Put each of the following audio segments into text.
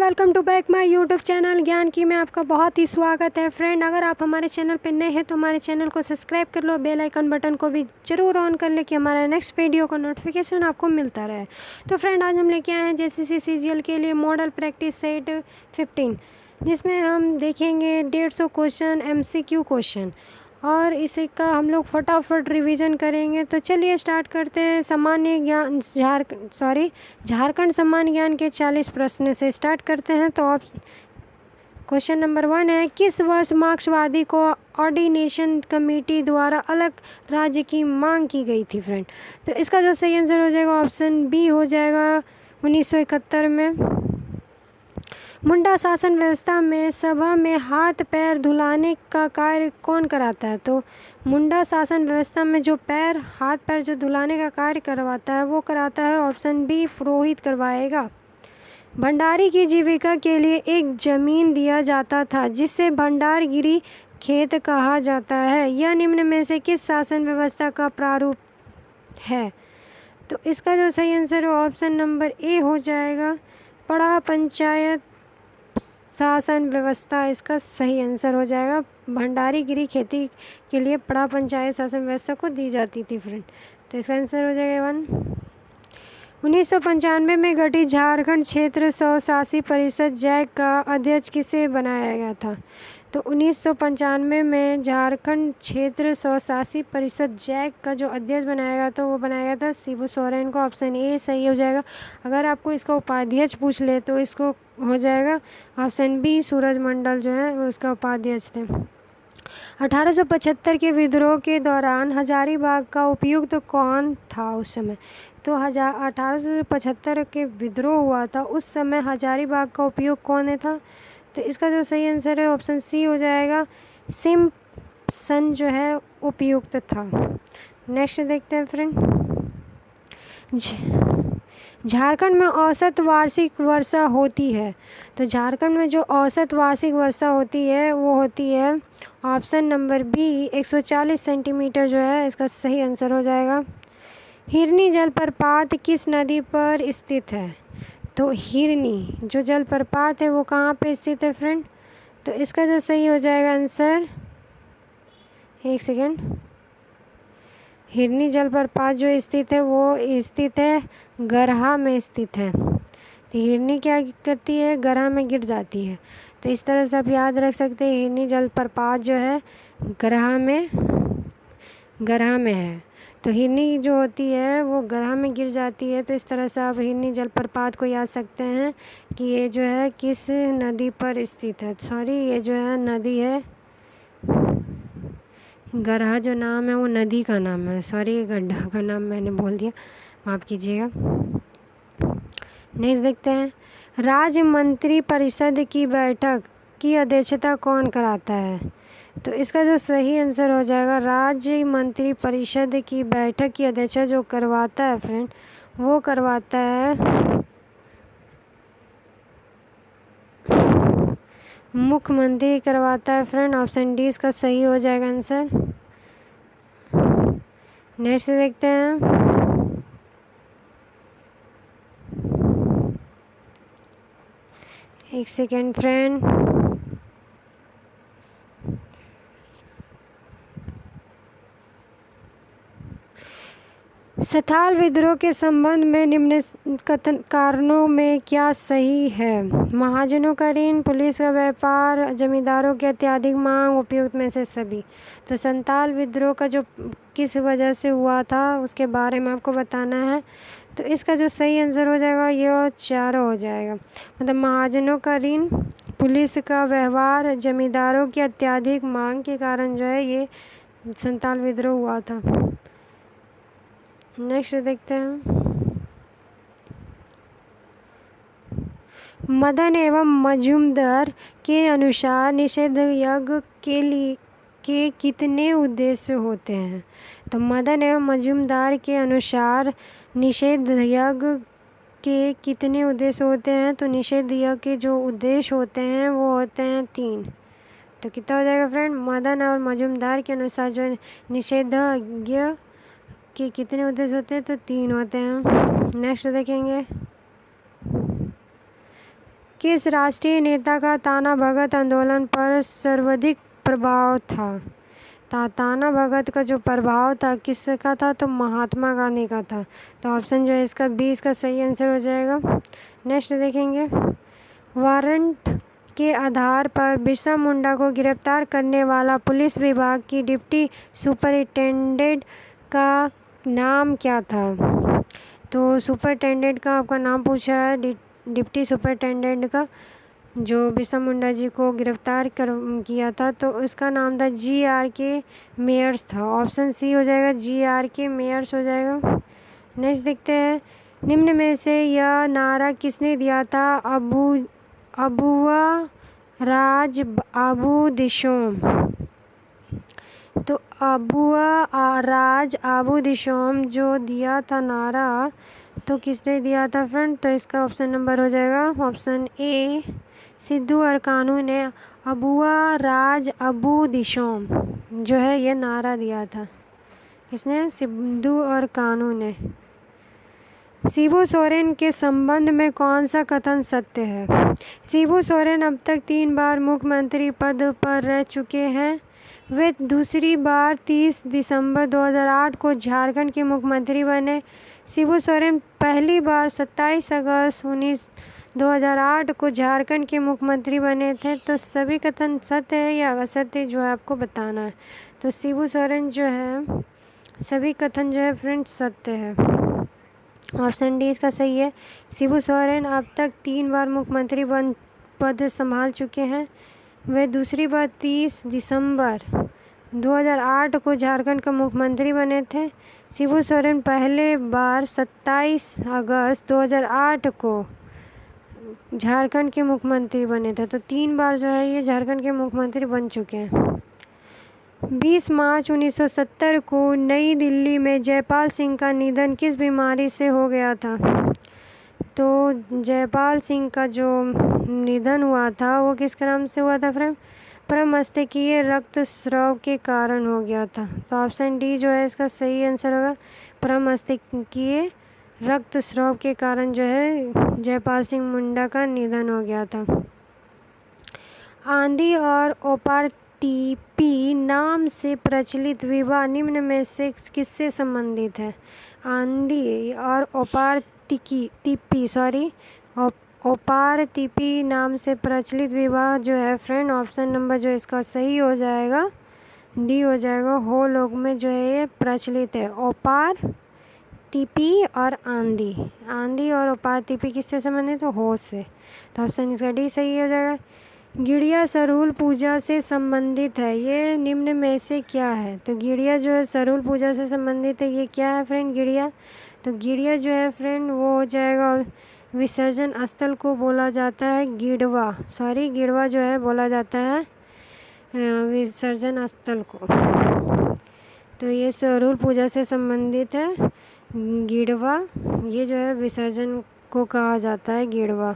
Welcome to back my YouTube channel ज्ञान की में आपका बहुत ही स्वागत है। फ्रेंड, अगर आप हमारे चैनल पर नए हैं तो हमारे चैनल को सब्सक्राइब कर लो, बेल आइकन बटन को भी ज़रूर ऑन कर ले कि हमारा नेक्स्ट वीडियो का नोटिफिकेशन आपको मिलता रहे। तो फ्रेंड, आज हम लेके आए हैं जेसीसी सीजीएल के लिए मॉडल प्रैक्टिस सेट 15, जिसमें हम देखेंगे 150 क्वेश्चन एमसीक्यू क्वेश्चन और इसी का हम लोग फटाफट रिवीजन करेंगे। तो चलिए स्टार्ट करते हैं। झारखंड सामान्य ज्ञान के 40 प्रश्न से स्टार्ट करते हैं। तो आप क्वेश्चन नंबर 1 है, किस वर्ष मार्क्सवादी को ऑर्डिनेशन कमेटी द्वारा अलग राज्य की मांग की गई थी? फ्रेंड, तो इसका जो सही आंसर हो जाएगा ऑप्शन बी हो जाएगा 1971 में। मुंडा शासन व्यवस्था में सभा में हाथ पैर धुलाने का कार्य कौन कराता है? तो मुंडा शासन व्यवस्था में जो हाथ पैर जो धुलाने का कार्य करवाता है वो कराता है ऑप्शन बी पुरोहित करवाएगा। भंडारी की जीविका के लिए एक जमीन दिया जाता था जिसे भंडारगिरी खेत कहा जाता है। यह निम्न में से किस शासन व्यवस्था का प्रारूप है? तो इसका जो सही आंसर है ऑप्शन नंबर ए हो जाएगा पड़ा पंचायत शासन व्यवस्था। इसका सही आंसर हो जाएगा। भंडारीगिरी खेती के लिए पड़ा पंचायत शासन व्यवस्था को दी जाती थी। फ्रेंड, तो इसका आंसर हो जाएगा 1। 1995 में गठित झारखंड क्षेत्र स्वशासी परिषद जैक का अध्यक्ष किसे बनाया गया था? तो 1995 में झारखंड क्षेत्र स्वशासी परिषद जैक का जो अध्यक्ष बनाया गया था वो बनाया गया था शिबू सोरेन को। ऑप्शन ए सही हो जाएगा। अगर आपको इसका उपाध्यक्ष पूछ ले तो इसको हो जाएगा ऑप्शन बी सूरज मंडल जो है वो उसका उपाध्यक्ष थे। 1875 के विद्रोह के दौरान हजारीबाग का उपयुक्त कौन था उस समय? तो 1875 के विद्रोह हुआ था उस समय हजारीबाग का उपयोग कौन था? तो इसका जो सही आंसर है ऑप्शन सी हो जाएगा सिम्पसन जो है उपयुक्त था। नेक्स्ट देखते हैं फ्रेंड। झारखंड में औसत वार्षिक वर्षा होती है। तो झारखंड में जो औसत वार्षिक वर्षा होती है वो होती है ऑप्शन नंबर बी 140 सेंटीमीटर जो है इसका सही आंसर हो जाएगा। हिरनी जलप्रपात किस नदी पर स्थित है? तो हिरनी जो जलप्रपात है वो कहाँ पे स्थित है फ्रेंड? तो इसका जो सही हो जाएगा आंसर, एक सेकेंड, हिरनी जलप्रपात जो स्थित है वो स्थित है गरहा में स्थित है। तो हिरनी क्या करती है? गरहा में गिर जाती है। तो इस तरह से आप याद रख सकते हैं हिरनी जलप्रपात जो है गरहा में है। तो हिरनी जो होती है वो गरहा में गिर जाती है। तो इस तरह से आप हिरनी जलप्रपात को याद सकते हैं कि ये जो है किस नदी पर स्थित है। सॉरी, ये जो है नदी है गरहा, जो नाम है वो नदी का नाम है। सॉरी, गड्ढा का नाम मैंने बोल दिया, माफ़ कीजिएगा। नेक्स्ट देखते हैं। राज्य मंत्री परिषद की बैठक की अध्यक्षता कौन कराता है? तो इसका जो सही आंसर हो जाएगा राज्य मंत्री परिषद की बैठक की अध्यक्षता जो करवाता है फ्रेंड वो करवाता है मुख्यमंत्री करवाता है। फ्रेंड, ऑप्शन डी इसका सही हो जाएगा आंसर। नेक्स्ट देखते हैं। एक सेकेंड फ्रेंड। संथाल विद्रोह के संबंध में निम्न कथन कारणों में क्या सही है? महाजनों का ऋण, पुलिस का व्यापार, जमींदारों की अत्यधिक मांग, उपयुक्त में से सभी। तो संथाल विद्रोह का जो किस वजह से हुआ था उसके बारे में आपको बताना है। तो इसका जो सही आंसर हो जाएगा ये चारों हो जाएगा। मतलब महाजनों का ऋण, पुलिस का व्यवहार, जमींदारों की अत्यधिक मांग के कारण जो है ये संथाल विद्रोह हुआ था। नेक्स्ट देखते हैं। मदन एवं मजूमदार के अनुसार निषेध यज्ञ के कितने उद्देश्य होते हैं? तो मदन एवं मजूमदार के अनुसार निषेध यज्ञ के कितने उद्देश्य होते हैं? तो निषेध यज्ञ के जो उद्देश्य होते हैं वो होते हैं 3। तो कितना हो जाएगा फ्रेंड? मदन और मजूमदार के अनुसार जो निषेध यज्ञ के कितने उद्देश्य होते हैं? तो 3 होते हैं। नेक्स्ट देखेंगे। किस राष्ट्रीय नेता का ताना भगत आंदोलन पर सर्वाधिक प्रभाव था? ताना भगत का जो प्रभाव था किसका था? तो महात्मा गांधी का था। तो ऑप्शन जो है इसका 20 का सही आंसर हो जाएगा। नेक्स्ट देखेंगे, वारंट के आधार पर बिरसा मुंडा को गिरफ्तार करने वाला पुलिस विभाग की डिप्टी सुपरिटेंडेंट का नाम क्या था? तो सुपरिटेंडेंट का आपका नाम पूछ रहा है, डिप्टी सुपरिटेंडेंट का जो बिरसा मुंडा जी को गिरफ्तार किया था, तो उसका नाम था GRK मेयर्स था। ऑप्शन सी हो जाएगा, GRK मेयर्स हो जाएगा। नेक्स्ट देखते हैं, निम्न में से यह नारा किसने दिया था? अबुआ राज आबू दिशोम। तो अबुआ राज आबू दिशोम जो दिया था नारा, तो किसने दिया था फ्रेंड? तो इसका ऑप्शन नंबर हो जाएगा ऑप्शन ए, सिद्धू और कानू ने अबुआ राज अबू दिशोम जो है ये नारा दिया था। किसने? सिद्धू और कानू ने। शिबू सोरेन के संबंध में कौन सा कथन सत्य है? शिबू सोरेन अब तक 3 बार मुख्यमंत्री पद पर रह चुके हैं। वे दूसरी बार 30 दिसंबर 2008 को झारखंड के मुख्यमंत्री बने। शिबू सोरेन पहली बार 27 अगस्त 2008 को झारखंड के मुख्यमंत्री बने थे। तो सभी कथन सत्य है या असत्य जो है आपको बताना है। तो शिबू सोरेन जो है सभी कथन जो है फ्रेंड्स सत्य है। ऑप्शन डी इसका सही है। शिबू सोरेन अब तक 3 बार मुख्यमंत्री पद संभाल चुके हैं। वे दूसरी बार 30 दिसंबर 2008 को झारखंड का मुख्यमंत्री बने थे। शिबू सोरेन पहले बार 27 अगस्त 2008 को झारखंड के मुख्यमंत्री बने थे। तो 3 बार जो है ये झारखंड के मुख्यमंत्री बन चुके हैं। 20 मार्च 1970 को नई दिल्ली में जयपाल सिंह का निधन किस बीमारी से हो गया था? तो जयपाल सिंह का जो निधन हुआ था वो किस नाम से हुआ था फ्रेंड? प्रमस्तिष्कीय रक्तस्राव के कारण हो गया था। तो ऑप्शन डी जो है इसका सही आंसर होगा, प्रमस्तिष्कीय रक्तस्राव के कारण जो है जयपाल सिंह मुंडा का निधन हो गया था। आंधी और ओपार्टिपी नाम से प्रचलित विवाह निम्न में से किससे संबंधित है? आंधी और ओपार्टिपी नाम से प्रचलित विवाह जो है फ्रेंड, ऑप्शन नंबर जो इसका सही हो जाएगा डी हो जाएगा। हो लोग में जो है ये प्रचलित है। ओपार्टिपी और आंधी और ओपार्टिपी किससे संबंधित है? हो से। तो ऑप्शन इसका डी सही हो जाएगा। गिड़िया सरहुल पूजा से संबंधित है, ये निम्न में से क्या है? तो गिड़िया जो है सरहुल पूजा से संबंधित है, ये क्या है फ्रेंड? गिड़िया। तो गिड़िया जो है फ्रेंड वो हो जाएगा विसर्जन स्थल को बोला जाता है गिड़वा जो है बोला जाता है विसर्जन स्थल को। तो ये सरहुल पूजा से संबंधित है गिड़वा, ये जो है विसर्जन को कहा जाता है गिड़वा।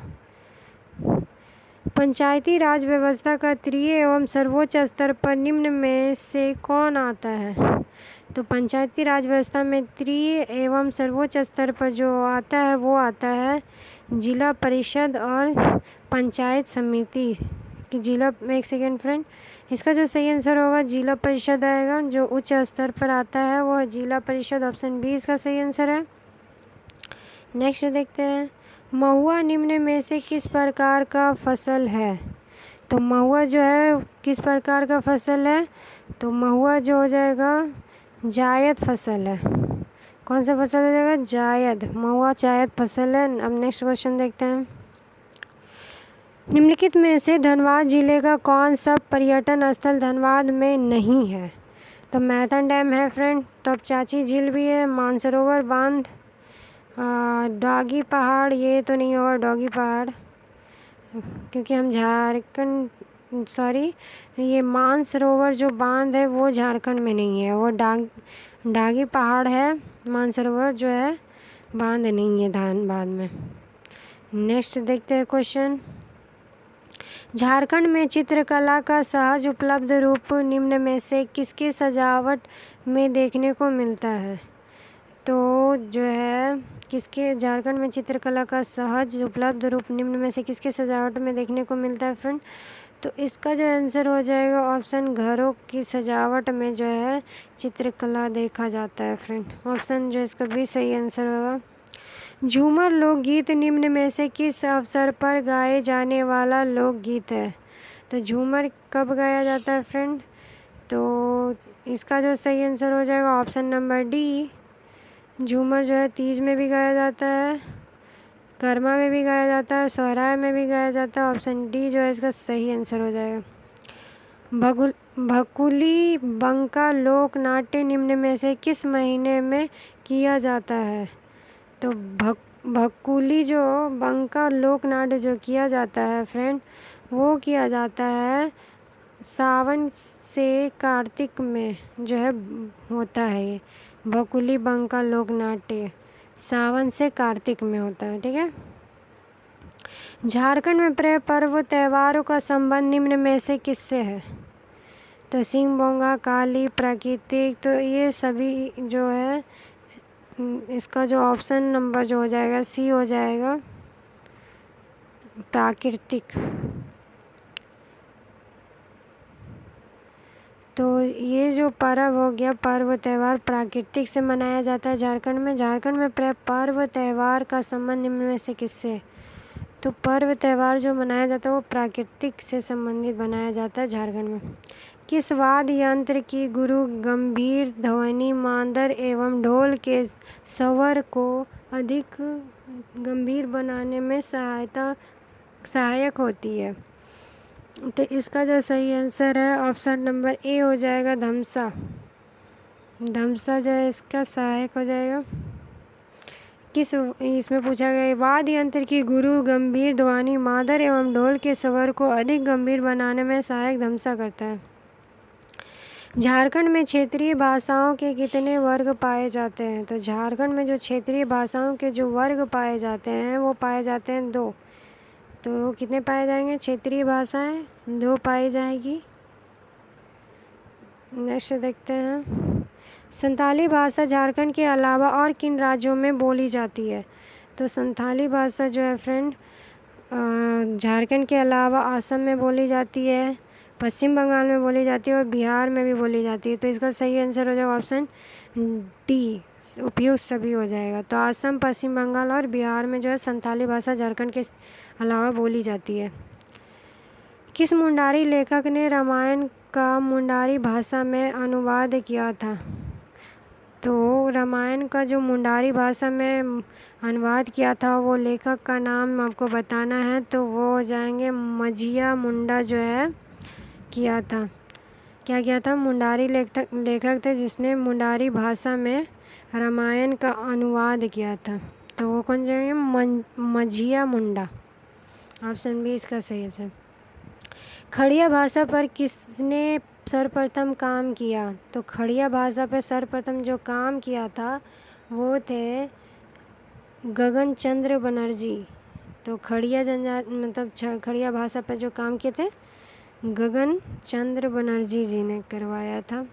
पंचायती राज व्यवस्था का तृतीय एवं सर्वोच्च स्तर पर निम्न में से कौन आता है? तो पंचायती राज व्यवस्था में तृतीय एवं सर्वोच्च स्तर पर जो आता है वो आता है जिला परिषद और पंचायत समिति की जिला। एक सेकेंड फ्रेंड, इसका जो सही आंसर होगा जिला परिषद आएगा। जो उच्च स्तर पर आता है वो जिला परिषद, ऑप्शन बी इसका सही आंसर है। नेक्स्ट देखते हैं, महुआ निम्न में से किस प्रकार का फसल है? तो महुआ जो है किस प्रकार का फसल है? तो महुआ जो हो जाएगा जायद फसल है। कौन सा फसल हो जाएगा? जायद। महुआ जायद फसल है। अब नेक्स्ट क्वेश्चन देखते हैं, निम्नलिखित में से धनबाद जिले का कौन सा पर्यटन स्थल धनबाद में नहीं है? तो मैथन डैम है फ्रेंड, तो अब चाची झील भी है, मानसरोवर बांध, डॉगी पहाड़, ये तो नहीं होगा डॉगी पहाड़ क्योंकि हम झारखंड ये मानसरोवर जो बांध है वो झारखंड में नहीं है, वो डागी पहाड़ है, मानसरोवर जो है बांध नहीं है धनबाद में। नेक्स्ट देखते हैं क्वेश्चन, झारखंड में चित्रकला का सहज उपलब्ध रूप निम्न में से किसके सजावट में देखने को मिलता है? तो जो है किसके झारखंड में चित्रकला का सहज उपलब्ध रूप निम्न में से किसके सजावट में देखने को मिलता है फ्रेंड? तो इसका जो आंसर हो जाएगा ऑप्शन, घरों की सजावट में जो है चित्रकला देखा जाता है फ्रेंड। ऑप्शन जो इसका भी सही आंसर होगा। झूमर लोकगीत निम्न में से किस अवसर पर गाए जाने वाला लोकगीत है? तो झूमर कब गाया जाता है फ्रेंड? तो इसका जो सही आंसर हो जाएगा ऑप्शन नंबर डी, झूमर जो है तीज में भी गाया जाता है, कर्मा में भी गाया जाता है, सोहराय में भी गाया जाता है। ऑप्शन डी जो है इसका सही आंसर हो जाएगा। भकुली बंका लोक नाट्य निम्न में से किस महीने में किया जाता है? तो भकुली जो बंका लोक नाट्य जो किया जाता है फ्रेंड, वो किया जाता है सावन से कार्तिक में जो है होता है। ये भकुली बंका लोक नाट्य सावन से कार्तिक में होता है, ठीक है। झारखंड में प्रिय पर्व त्योहारों का संबंध निम्न में से किससे है? तो सिंह बोंगा, काली, प्राकृतिक, तो ये सभी जो है इसका जो ऑप्शन नंबर जो हो जाएगा सी हो जाएगा, प्राकृतिक। तो ये जो पर्व हो गया, पर्व त्यौहार प्राकृतिक से मनाया जाता है झारखंड में। झारखंड में पर्व त्यौहार का संबंध निम्न में से किससे है? तो पर्व त्यौहार जो मनाया जाता है वो प्राकृतिक से संबंधित बनाया जाता है झारखंड में। किस वाद्य यंत्र की गुरु गंभीर ध्वनि मांदर एवं ढोल के स्वर को अधिक गंभीर बनाने में सहायक होती है? तो इसका जो सही आंसर है ऑप्शन नंबर ए हो जाएगा, धमसा। धमसा जो है इसका सहायक हो जाएगा। किस इसमें पूछा गया वाद्य यंत्र की गुरु गंभीर ध्वनि मादर एवं ढोल के स्वर को अधिक गंभीर बनाने में सहायक धमसा करता है। झारखंड में क्षेत्रीय भाषाओं के कितने वर्ग पाए जाते हैं? तो झारखंड में जो क्षेत्रीय भाषाओं के जो वर्ग पाए जाते हैं वो पाए जाते हैं 2। तो कितने पाए जाएंगे? क्षेत्रीय भाषाएं 2 पाई जाएगी। नेक्स्ट देखते हैं, संथाली भाषा झारखंड के अलावा और किन राज्यों में बोली जाती है? तो संथाली भाषा जो है फ्रेंड झारखंड के अलावा असम में बोली जाती है, पश्चिम बंगाल में बोली जाती है और बिहार में भी बोली जाती है। तो इसका सही आंसर हो जाएगा ऑप्शन डी, उपयुक्त सभी हो जाएगा। तो असम, पश्चिम बंगाल और बिहार में जो है संथाली भाषा झारखंड के अलावा बोली जाती है। किस मुंडारी लेखक ने रामायण का मुंडारी भाषा में अनुवाद किया था? तो रामायण का जो मुंडारी भाषा में अनुवाद किया था वो लेखक का नाम आपको बताना है। तो वो हो जाएंगे मझिया मुंडा जो है किया था। क्या किया था? मुंडारी लेखक थे जिसने मुंडारी भाषा में रामायण का अनुवाद किया था। तो वो कौन जाएंगे? मझिया मुंडा। ऑप्शन बी इसका सही है। खड़िया भाषा पर किसने सर्वप्रथम काम किया? तो खड़िया भाषा पर सर्वप्रथम जो काम किया था वो थे गगन चंद्र बनर्जी। तो खड़िया खड़िया भाषा पर जो काम किए थे गगन चंद्र बनर्जी जी ने करवाया था।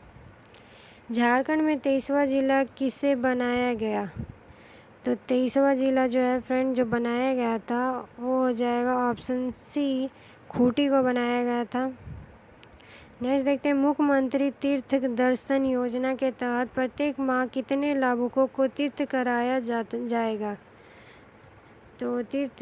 झारखंड में 23वां जिला किसे बनाया गया? तो 23वां जिला जो है फ्रेंड जो बनाया गया था वो हो जाएगा ऑप्शन सी, खूंटी को बनाया गया था। नेक्स्ट देखते हैं, मुख्यमंत्री तीर्थ दर्शन योजना के तहत प्रत्येक माह कितने लाभुकों को तीर्थ कराया जाएगा? तो तीर्थ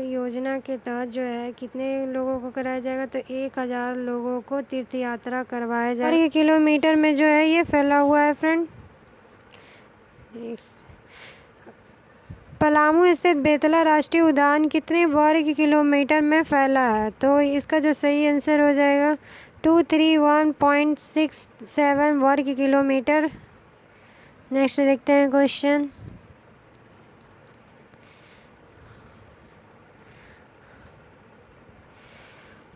योजना के तहत जो है कितने लोगों को कराया जाएगा? तो 1000 लोगों को तीर्थ यात्रा करवाया जाएगा। वर्ग किलोमीटर में जो है ये फैला हुआ है फ्रेंड। पलामू स्थित बेतला राष्ट्रीय उद्यान कितने वर्ग किलोमीटर में फैला है? तो इसका जो सही आंसर हो जाएगा 231.67 वर्ग किलोमीटर। नेक्स्ट देखते हैं क्वेश्चन,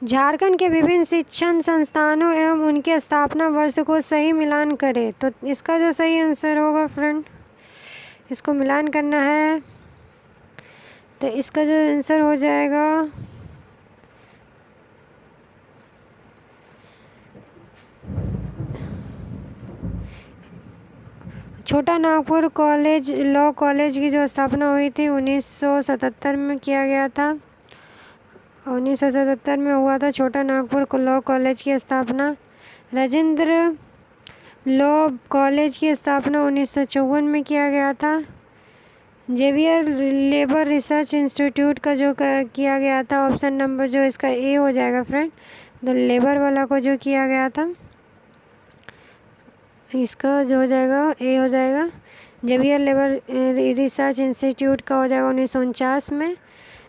झारखंड के विभिन्न शिक्षण संस्थानों एवं उनके स्थापना वर्ष को सही मिलान करें। तो इसका जो सही आंसर होगा फ्रेंड, इसको मिलान करना है। तो इसका जो आंसर हो जाएगा छोटा नागपुर कॉलेज लॉ कॉलेज की जो स्थापना हुई थी 1977 में किया गया था। 1977 में हुआ था छोटा नागपुर लॉ कॉलेज की स्थापना। राजेंद्र लॉ कॉलेज की स्थापना 1954 में किया गया था। जेवियर लेबर रिसर्च इंस्टीट्यूट का जो किया गया था, ऑप्शन नंबर जो इसका ए हो जाएगा फ्रेंड, तो लेबर वाला को जो किया गया था इसका जो हो जाएगा ए हो जाएगा। जेवियर लेबर रिसर्च इंस्टीट्यूट का हो जाएगा 1949 में।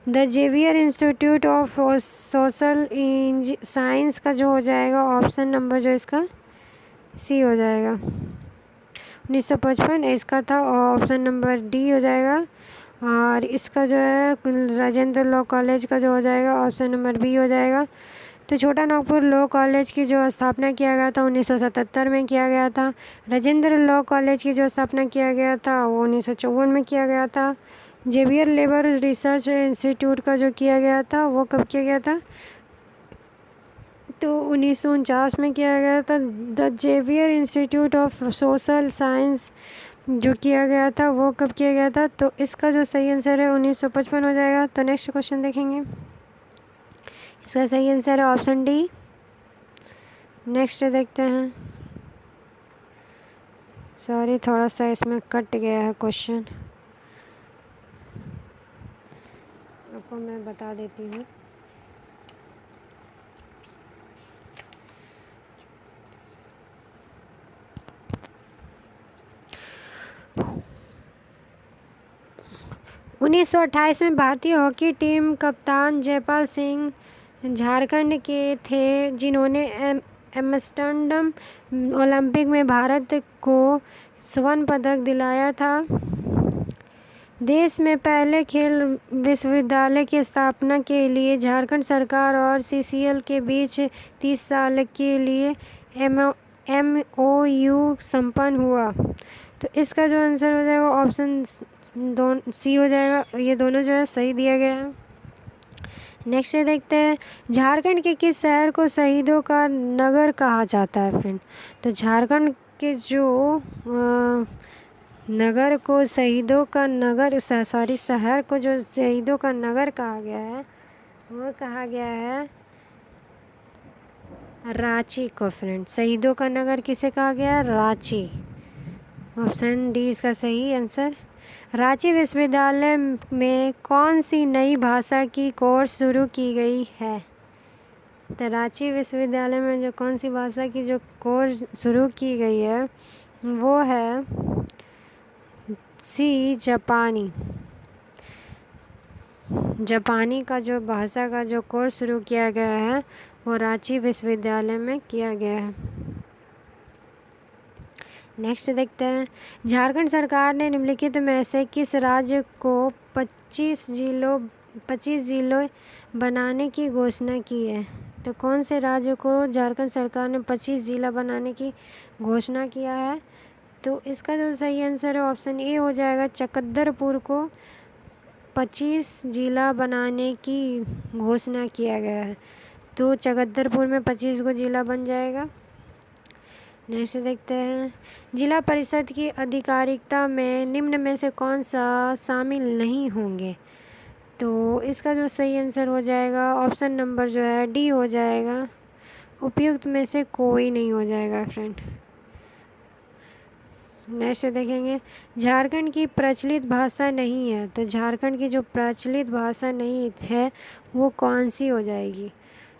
The Xavier institute of social science का जो हो जाएगा ऑप्शन नंबर जो इसका सी हो जाएगा 1955 इसका था, और ऑप्शन नंबर डी हो जाएगा। और इसका जो है राजेंद्र लॉ कॉलेज का जो हो जाएगा ऑप्शन नंबर बी हो जाएगा। तो छोटा नागपुर लॉ कॉलेज की जो स्थापना किया गया था 1977 में किया गया था। राजेंद्र लॉ कॉलेज की जो स्थापना किया गया था वो 1954 में किया गया था। जेवियर लेबर रिसर्च इंस्टीट्यूट का जो किया गया था वो कब किया गया था, तो 1949 में किया गया था। The Xavier institute of social science जो किया गया था वो कब किया गया था, तो इसका जो सही आंसर है 1955 हो जाएगा। तो नेक्स्ट क्वेश्चन देखेंगे, इसका सही आंसर है ऑप्शन डी। नेक्स्ट देखते हैं, सॉरी थोड़ा सा इसमें कट गया है क्वेश्चन, आपको मैं बता देती हूँ। उन्नीस सौ 28 में भारतीय हॉकी टीम कप्तान जयपाल सिंह झारखंड के थे, जिन्होंने एम्स्टर्डम ओलंपिक में भारत को स्वर्ण पदक दिलाया था। देश में पहले खेल विश्वविद्यालय की स्थापना के लिए झारखंड सरकार और सीसीएल के बीच 30 साल के लिए MOU संपन्न हुआ। तो इसका जो आंसर हो जाएगा ऑप्शन सी हो जाएगा, ये दोनों जो है सही दिया गया है। नेक्स्ट देखते हैं, झारखंड के किस शहर को शहीदों का नगर कहा जाता है फ्रेंड। तो झारखंड के जो नगर को शहीदों का नगर शहर को जो शहीदों का नगर कहा गया है वो कहा गया है रांची को फ्रेंड। शहीदों का नगर किसे कहा गया है, रांची। ऑप्शन डी इसका सही आंसर। रांची विश्वविद्यालय में कौन सी नई भाषा की कोर्स शुरू की गई है। तो रांची विश्वविद्यालय में जो कौन सी भाषा की जो कोर्स शुरू की गई है वो है सी जापानी। जापानी का जो भाषा का जो कोर्स शुरू किया गया है वो रांची विश्वविद्यालय में किया गया है। नेक्स्ट देखते हैं, झारखंड सरकार ने निम्नलिखित में से किस राज्य को 25 जिलों बनाने की घोषणा की है। तो कौन से राज्य को झारखंड सरकार ने 25 जिला बनाने की घोषणा किया है, तो इसका जो सही आंसर है ऑप्शन ए हो जाएगा। चकद्दरपुर को 25 जिला बनाने की घोषणा किया गया है, तो चकद्दरपुर में 25 को जिला बन जाएगा। नेक्स्ट देखते हैं, जिला परिषद की आधिकारिकता में निम्न में से कौन सा शामिल नहीं होंगे। तो इसका जो सही आंसर हो जाएगा ऑप्शन नंबर जो है डी हो जाएगा। उपयुक्त में से कोई नहीं हो जाएगा फ्रेंड। नेक्स्ट देखेंगे, झारखंड की प्रचलित भाषा नहीं है। तो झारखंड की जो प्रचलित भाषा नहीं है वो कौन सी हो जाएगी।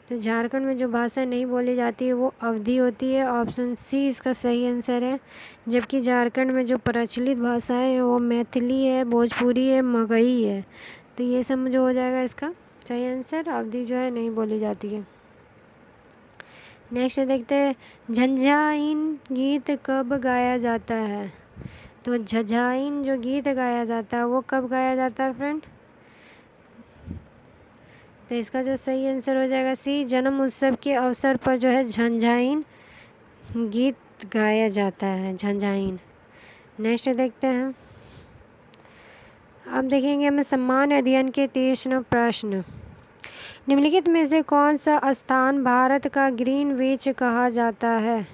तो झारखंड में जो भाषा नहीं बोली जाती है वो अवधी होती है। ऑप्शन सी इसका सही आंसर है। जबकि झारखंड में जो प्रचलित भाषा है वो मैथिली है, भोजपुरी है, मगही है। तो ये सब जो हो जाएगा इसका सही आंसर। अवधी जो है नहीं बोली जाती है। नेक्स्ट देखते हैं, झंझाइन गीत कब गाया जाता है। तो झंझाइन जो गीत गाया जाता है वो कब गाया जाता है फ्रेंड। तो इसका जो सही आंसर हो जाएगा सी, जन्म उत्सव के अवसर पर जो है झंझाइन गीत गाया जाता है, झंझाइन। नेक्स्ट देखते हैं, अब देखेंगे हमें सम्मान अध्ययन के 30 प्रश्न। निम्नलिखित में से कौन सा स्थान भारत का ग्रीनविच कहा जाता है।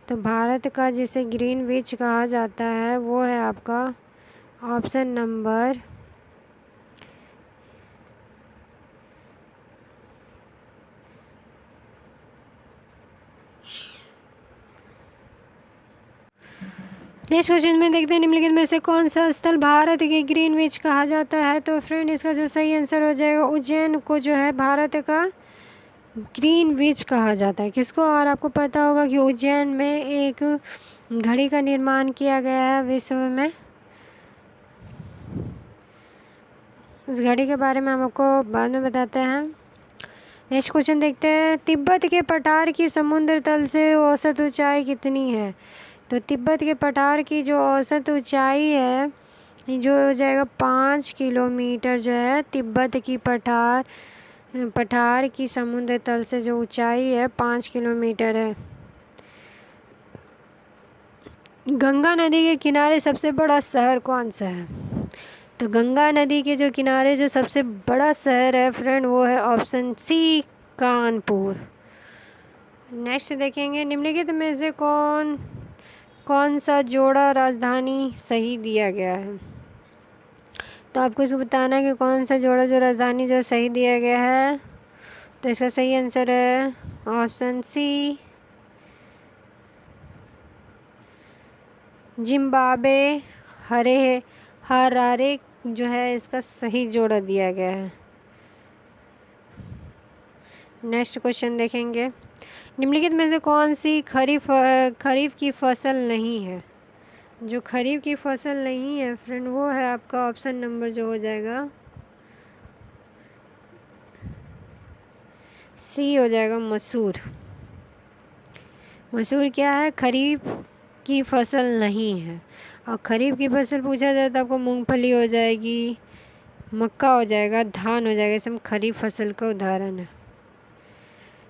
तो भारत का जिसे ग्रीनविच कहा जाता है वो है आपका ऑप्शन नंबर नेक्स्ट क्वेश्चन में देखते हैं निम्नलिखित में से कौन सा स्थल भारत के ग्रीनविच कहा जाता है। तो फ्रेंड इसका जो सही आंसर हो जाएगा उज्जैन को जो है भारत का ग्रीनविच कहा जाता है। किसको? और आपको पता होगा कि उज्जैन में एक घड़ी का निर्माण किया गया है विश्व में। उस घड़ी के बारे में हम आपको बाद में बताते हैं। नेक्स्ट क्वेश्चन देखते हैं तिब्बत के पठार की समुद्र तल से औसत ऊंचाई कितनी है। तो तिब्बत के पठार की जो औसत ऊंचाई है जो हो जाएगा 5 किलोमीटर जो है तिब्बत की पठार की समुद्र तल से जो ऊंचाई है 5 किलोमीटर है। गंगा नदी के किनारे सबसे बड़ा शहर कौन सा है। तो गंगा नदी के जो किनारे जो सबसे बड़ा शहर है फ्रेंड वो है ऑप्शन सी कानपुर। नेक्स्ट देखेंगे निम्नलिखित में से कौन सा जोड़ा राजधानी सही दिया गया है। तो आपको इसको बताना है कि कौन सा जोड़ा जो राजधानी जो सही दिया गया है। तो इसका सही आंसर है ऑप्शन सी जिम्बाब्वे हरारे जो है इसका सही जोड़ा दिया गया है। नेक्स्ट क्वेश्चन देखेंगे निम्नलिखित में से कौन सी खरीफ की फसल नहीं है। जो खरीफ की फसल नहीं है फ्रेंड वो है आपका ऑप्शन नंबर जो हो जाएगा सी हो जाएगा मसूर। मसूर क्या है? खरीफ की फसल नहीं है। और खरीफ की फसल पूछा जाए तो आपको मूंगफली हो जाएगी, मक्का हो जाएगा, धान हो जाएगा। ये सब खरीफ फसल का उदाहरण है।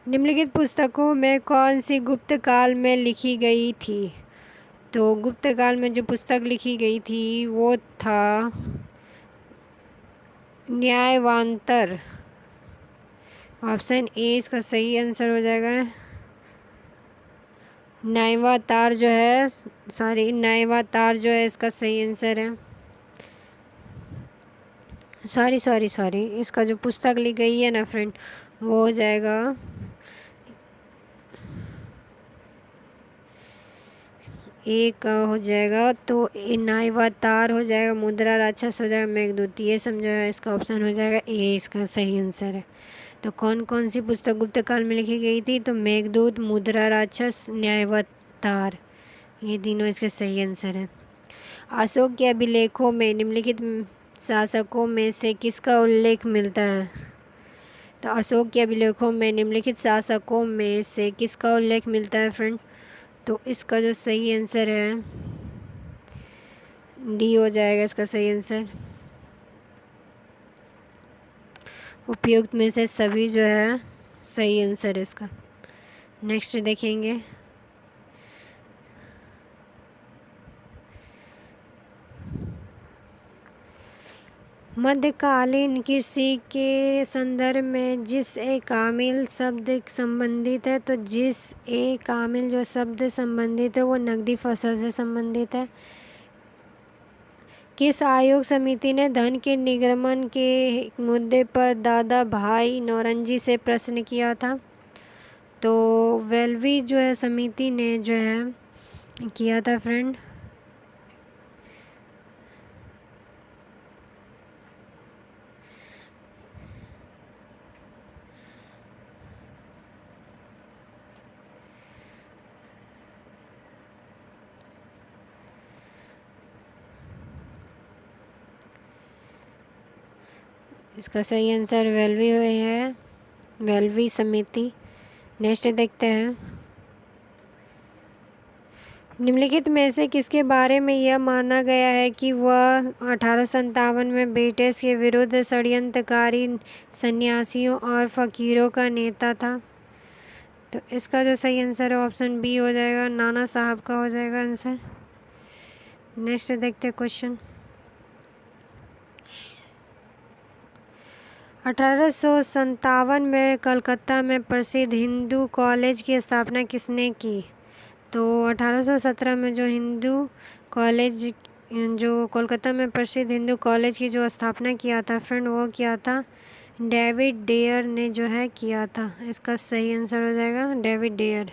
निम्नलिखित पुस्तकों में कौन सी गुप्त काल में लिखी गई थी। तो गुप्त काल में जो पुस्तक लिखी गई थी वो था न्यायवांतर। ऑप्शन ए इसका सही आंसर हो जाएगा। न्यायवातार जो है न्यायवातार जो है इसका सही आंसर है। सॉरी इसका जो पुस्तक लिखी गई है ना फ्रेंड वो हो जाएगा एक हो जाएगा तो न्यायवातार हो जाएगा, मुद्रा राक्षस हो जाएगा, मेघदूत। ये समझो इसका ऑप्शन हो जाएगा ए इसका सही आंसर है। तो कौन कौन सी पुस्तक गुप्त काल में लिखी गई थी। तो मेघदूत, मुद्रा राक्षस, न्यायवातार, ये तीनों इसके सही आंसर है। अशोक के अभिलेखों में निम्नलिखित शासकों में से किसका उल्लेख मिलता है। तो अशोक के अभिलेखों में निम्नलिखित शासकों में से किसका उल्लेख मिलता है फ्रेंड। तो इसका जो सही आंसर है डी हो जाएगा इसका सही आंसर। उपयुक्त में से सभी जो है सही आंसर है इसका। नेक्स्ट देखेंगे मध्यकालीन कृषि के संदर्भ में जिस ए कामिल शब्द संबंधित है। तो जिस ए कामिल जो शब्द संबंधित है वो नकदी फसल से संबंधित है। किस आयोग समिति ने धन के निर्गमन के मुद्दे पर दादा भाई नौरोजी से प्रश्न किया था। तो वेल्वी जो है समिति ने जो है किया था फ्रेंड। इसका सही आंसर वेल्वी है, वेल्वी समिति। नेक्स्ट देखते हैं निम्नलिखित में से किसके बारे में यह माना गया है कि वह 1857 में ब्रिटिश के विरुद्ध षड्यंत्रकारी सन्यासियों और फकीरों का नेता था। तो इसका जो सही आंसर है ऑप्शन बी हो जाएगा, नाना साहब का हो जाएगा आंसर। नेक्स्ट देखते हैं क्वेश्चन 1857 में कलकत्ता में प्रसिद्ध हिंदू कॉलेज की स्थापना किसने की। तो 1817 में जो हिंदू कॉलेज, जो कोलकाता में प्रसिद्ध हिंदू कॉलेज की जो स्थापना किया था फ्रेंड, वो किया था डेविड डेयर ने जो है किया था। इसका सही आंसर हो जाएगा डेविड डेयर।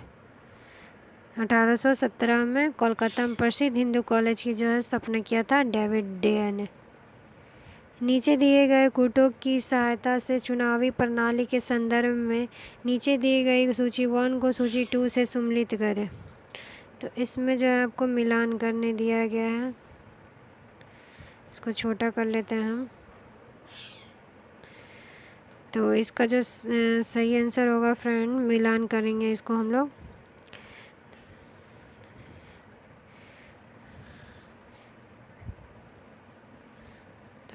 1817 में कोलकाता में प्रसिद्ध हिंदू कॉलेज की जो है स्थापना किया था डेविड डेयर ने। नीचे दिए गए गुटों की सहायता से चुनावी प्रणाली के संदर्भ में नीचे दी गई सूची 1 को सूची 2 से सम्मिलित करें। तो इसमें जो है आपको मिलान करने दिया गया है। इसको छोटा कर लेते हैं हम। तो इसका जो सही आंसर होगा फ्रेंड, मिलान करेंगे इसको हम लोग।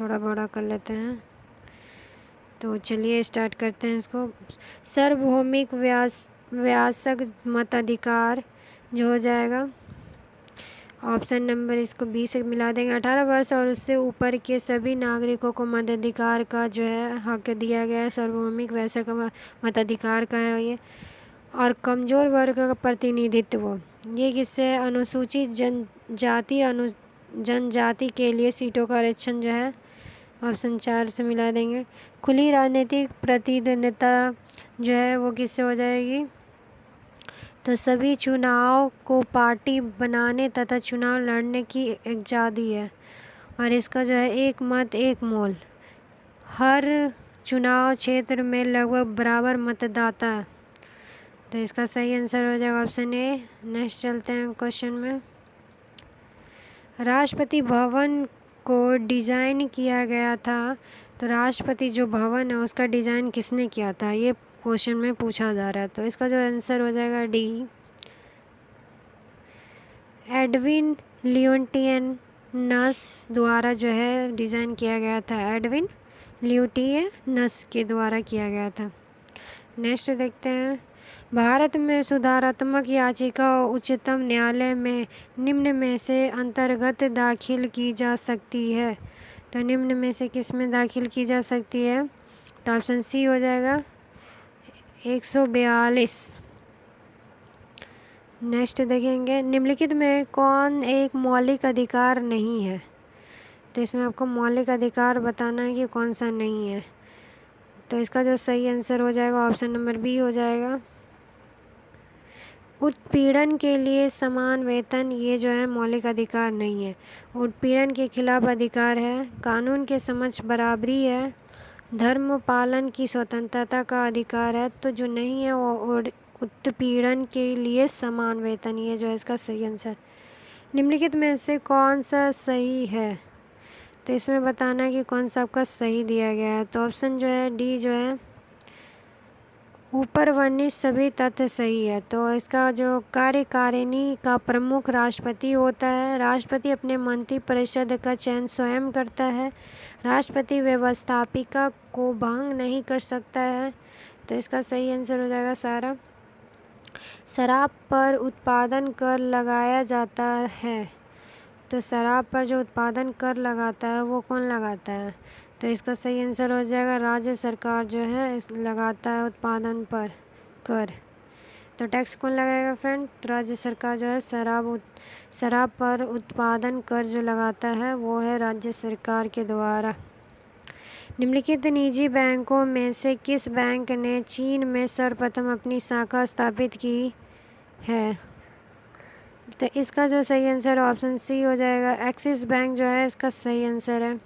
थोड़ा बड़ा कर लेते हैं। तो चलिए स्टार्ट करते हैं इसको। सार्वभौमिक व्यासक मताधिकार जो हो जाएगा ऑप्शन नंबर, इसको 20 से मिला देंगे। 18 वर्ष और उससे ऊपर के सभी नागरिकों को मताधिकार का जो है हक दिया गया है। सार्वभौमिक व्यासक मताधिकार का है ये। और कमज़ोर वर्ग का प्रतिनिधित्व, ये किससे, अनुसूचित जनजाति के लिए सीटों का आरक्षण जो है ऑप्शन 4 से मिला देंगे। खुली राजनीतिक प्रतिद्वंद्विता जो है वो किससे हो जाएगी, तो सभी चुनाव को पार्टी बनाने तथा चुनाव लड़ने की आज़ादी है। और इसका जो है एक मत एक मोल, हर चुनाव क्षेत्र में लगभग बराबर मतदाता है। तो इसका सही आंसर हो जाएगा ऑप्शन ए। नेक्स्ट चलते हैं क्वेश्चन में। राष्ट्रपति भवन को डिज़ाइन किया गया था, तो राष्ट्रपति जो भवन है उसका डिज़ाइन किसने किया था, ये क्वेश्चन में पूछा जा रहा है। तो इसका जो आंसर हो जाएगा डी, एडविन ल्यूटियनस द्वारा जो है डिज़ाइन किया गया था। एडविन ल्यूटियनस के द्वारा किया गया था। नेक्स्ट देखते हैं। भारत में सुधारात्मक याचिका उच्चतम न्यायालय में निम्न में से अंतर्गत दाखिल की जा सकती है। तो निम्न में से किस में दाखिल की जा सकती है, तो ऑप्शन सी हो जाएगा 142। नेक्स्ट देखेंगे। निम्नलिखित में कौन एक मौलिक अधिकार नहीं है, तो इसमें आपको मौलिक अधिकार बताना है कि कौन सा नहीं है। तो इसका जो सही आंसर हो जाएगा ऑप्शन नंबर बी हो जाएगा। उत्पीड़न के लिए समान वेतन, ये जो है मौलिक अधिकार नहीं है। उत्पीड़न के खिलाफ अधिकार है। कानून के समक्ष बराबरी है। धर्म पालन की स्वतंत्रता का अधिकार है। तो जो नहीं है वो उत्पीड़न के लिए समान वेतन, ये जो है इसका सही आंसर। निम्नलिखित में से कौन सा सही है, तो इसमें बताना है कि कौन सा आपका सही दिया गया है। तो ऑप्शन जो है डी जो है, ऊपर वर्णित सभी तथ्य सही है। तो इसका जो कार्यकारिणी का प्रमुख राष्ट्रपति होता है। राष्ट्रपति अपने मंत्री परिषद का चयन स्वयं करता है। राष्ट्रपति व्यवस्थापिका को भंग नहीं कर सकता है। तो इसका सही आंसर हो जाएगा सारा। शराब पर उत्पादन कर लगाया जाता है। तो शराब पर जो उत्पादन कर लगाता है वो कौन लगाता है, तो इसका सही आंसर हो जाएगा राज्य सरकार जो है इस लगाता है उत्पादन पर कर। तो टैक्स कौन लगाएगा फ्रेंड, तो राज्य सरकार जो है शराब पर उत्पादन कर जो लगाता है वो है राज्य सरकार के द्वारा। निम्नलिखित निजी बैंकों में से किस बैंक ने चीन में सर्वप्रथम अपनी शाखा स्थापित की है, तो इसका जो सही आंसर ऑप्शन सी हो जाएगा। एक्सिस बैंक जो है इसका सही आंसर है।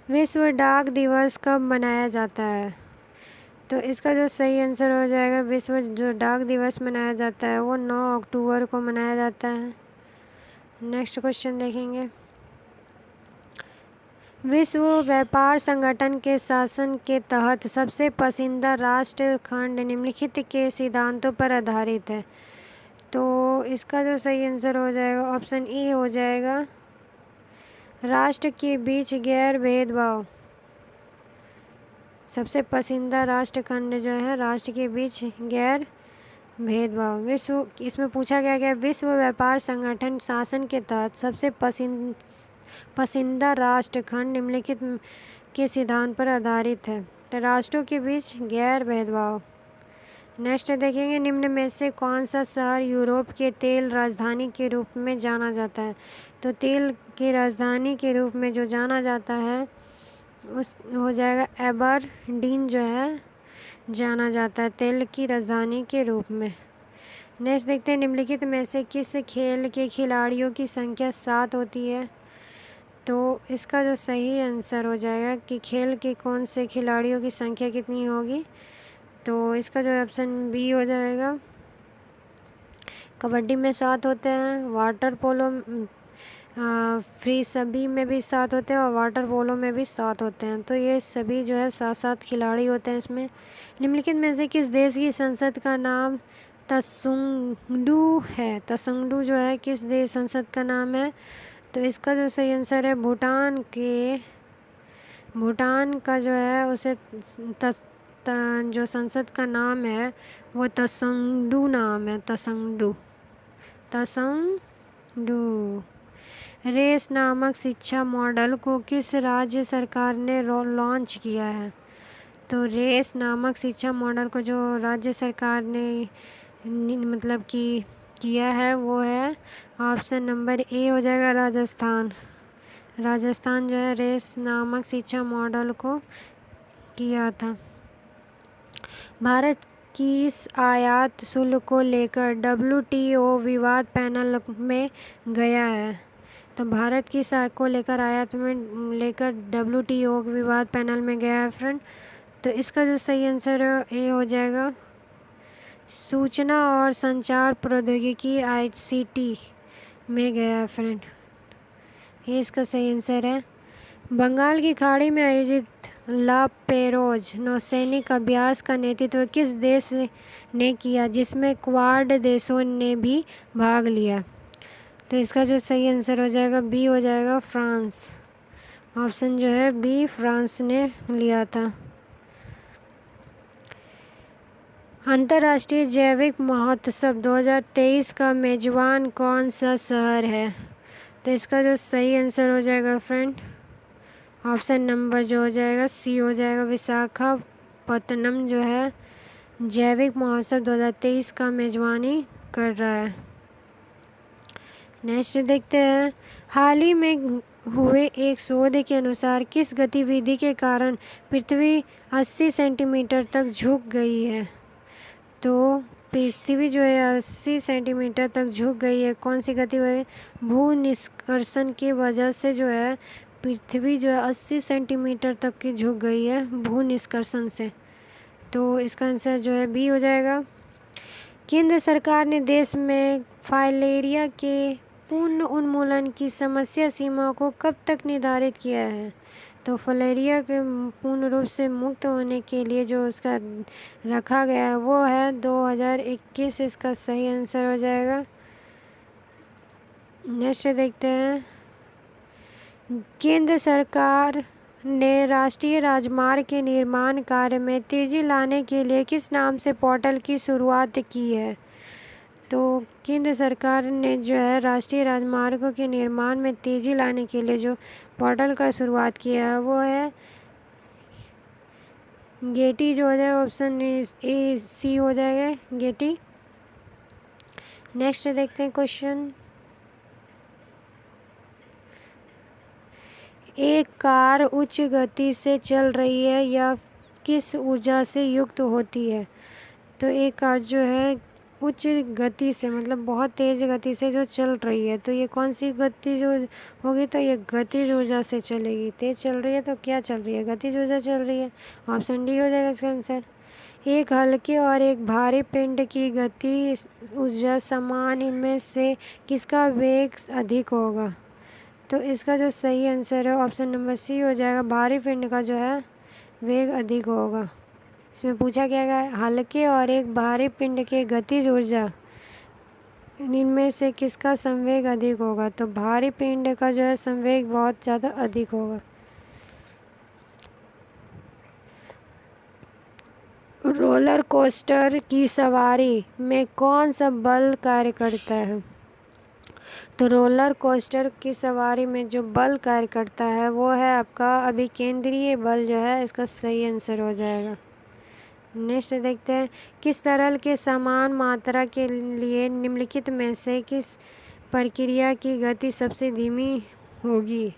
विश्व डाक दिवस कब मनाया जाता है, तो इसका जो सही आंसर हो जाएगा, विश्व जो डाक दिवस मनाया जाता है वो 9 अक्टूबर को मनाया जाता है। नेक्स्ट क्वेश्चन देखेंगे। विश्व व्यापार संगठन के शासन के तहत सबसे पसंदीदा राष्ट्र खंड निम्नलिखित के सिद्धांतों पर आधारित है। तो इसका जो सही आंसर हो जाएगा ऑप्शन ए हो जाएगा, राष्ट्र के बीच गैर भेदभाव। सबसे पसंदीदा राष्ट्र खंड जो है राष्ट्र के बीच गैर भेदभाव। विश्व, इसमें पूछा गया विश्व व्यापार संगठन शासन के तहत सबसे पसंदीदा राष्ट्र खंड निम्नलिखित के सिद्धांत पर आधारित है। तो राष्ट्रों के बीच गैर भेदभाव। नेक्स्ट देखेंगे, निम्न में से कौन सा शहर यूरोप के तेल राजधानी के रूप में जाना जाता है। तो तेल की राजधानी के रूप में जो जाना जाता है उस हो जाएगा एबरडीन जो है जाना जाता है तेल की राजधानी के रूप में। नेक्स्ट देखते हैं, निम्नलिखित में से किस खेल के खिलाड़ियों की संख्या 7 होती है। तो इसका जो सही आंसर हो जाएगा कि खेल के कौन से खिलाड़ियों की संख्या कितनी होगी, तो इसका जो ऑप्शन बी हो जाएगा। कबड्डी में 7 होते हैं, वाटर पोलो फ्री सभी में भी 7 होते हैं और वाटर पोलो में भी 7 होते हैं। तो ये सभी जो है 7-7 खिलाड़ी होते हैं इसमें। निम्नलिखित में से किस देश की संसद का नाम तसुंगडू है। तसुंगडू जो है किस देश संसद का नाम है, तो इसका जो सही आंसर है भूटान का जो है उसे जो संसद का नाम है वो तसुंगडू नाम है। तसुंगडू रेस नामक शिक्षा मॉडल को किस राज्य सरकार ने लॉन्च किया है। तो रेस नामक शिक्षा मॉडल को जो राज्य सरकार ने मतलब कि किया है वो है ऑप्शन नंबर ए हो जाएगा, राजस्थान जो है रेस नामक शिक्षा मॉडल को किया था। भारत की इस आयात शुल्क को लेकर WTO विवाद पैनल में गया है। तो भारत की को लेकर आयात में लेकर WTO विवाद पैनल में गया है फ्रेंड। तो इसका जो सही आंसर है ए हो जाएगा, सूचना और संचार प्रौद्योगिकी ICT में गया है फ्रेंड। ये इसका सही आंसर है। बंगाल की खाड़ी में आयोजित ला पेरोज नौसैनिक अभ्यास का नेतृत्व किस देश ने किया जिसमें क्वाड देशों ने भी भाग लिया। तो इसका जो सही आंसर हो जाएगा बी हो जाएगा, फ्रांस। ऑप्शन जो है बी, फ्रांस ने लिया था। अंतर्राष्ट्रीय जैविक महोत्सव 2023 का मेजबान कौन सा शहर है। तो इसका जो सही आंसर हो जाएगा फ्रेंड ऑप्शन नंबर जो हो जाएगा सी हो जाएगा, विशाखापत्तनम जो है जैविक महोत्सव 2023 का मेजबानी कर रहा है। नेक्स्ट देखते हैं, हाल ही में हुए एक शोध के अनुसार किस गतिविधि के कारण पृथ्वी 80 सेंटीमीटर तक झुक गई है। तो पृथ्वी जो है 80 सेंटीमीटर तक झुक गई है, कौन सी गतिविधि, भूनिष्कर्षण की वजह से जो है पृथ्वी जो है 80 सेंटीमीटर तक की झुक गई है भूनिष्कर्षण से। तो इसका आंसर जो है बी हो जाएगा। केंद्र सरकार ने देश में फाइलेरिया के पूर्ण उन्मूलन की समस्या सीमा को कब तक निर्धारित किया है। तो फाइलेरिया के पूर्ण रूप से मुक्त होने के लिए जो उसका रखा गया है वो है 2021। इसका सही आंसर हो जाएगा। नेक्स्ट देखते हैं, केंद्र सरकार ने राष्ट्रीय राजमार्ग के निर्माण कार्य में तेजी लाने के लिए किस नाम से पोर्टल की शुरुआत की है। तो केंद्र सरकार ने जो है राष्ट्रीय राजमार्गों के निर्माण में तेजी लाने के लिए जो पोर्टल का शुरुआत किया है वो है गेटी जो हो जाएगा, ऑप्शन ए सी हो जाएगा, गेटी। नेक्स्ट देखते हैं क्वेश्चन, एक कार उच्च गति से चल रही है या किस ऊर्जा से युक्त होती है। तो एक कार जो है उच्च गति से मतलब बहुत तेज़ गति से जो चल रही है, तो ये कौन सी गति जो होगी, तो ये गतिज ऊर्जा से चलेगी। तेज़ चल रही है तो क्या चल रही है, गतिज ऊर्जा चल रही है। ऑप्शन डी हो जाएगा इसका आंसर। एक हल्के और एक भारी पिंड की गति ऊर्जा समान, इनमें से किसका वेग अधिक होगा। तो इसका जो सही आंसर है ऑप्शन नंबर सी हो जाएगा, भारी पिंड का जो है वेग अधिक होगा। इसमें पूछा गया है हल्के और एक भारी पिंड के गतिज ऊर्जा इनमें से किसका संवेग अधिक होगा। तो भारी पिंड का जो है संवेग बहुत ज़्यादा अधिक होगा। रोलर कोस्टर की सवारी में कौन सा बल कार्य करता है। तो रोलर कोस्टर की सवारी में जो बल कार्य करता है वो है आपका अभिकेंद्रीय बल जो है, इसका सही आंसर हो जाएगा। नेक्स्ट देखते हैं, किस तरल के समान मात्रा के लिए निम्नलिखित में से किस प्रक्रिया की गति सबसे धीमी होगी?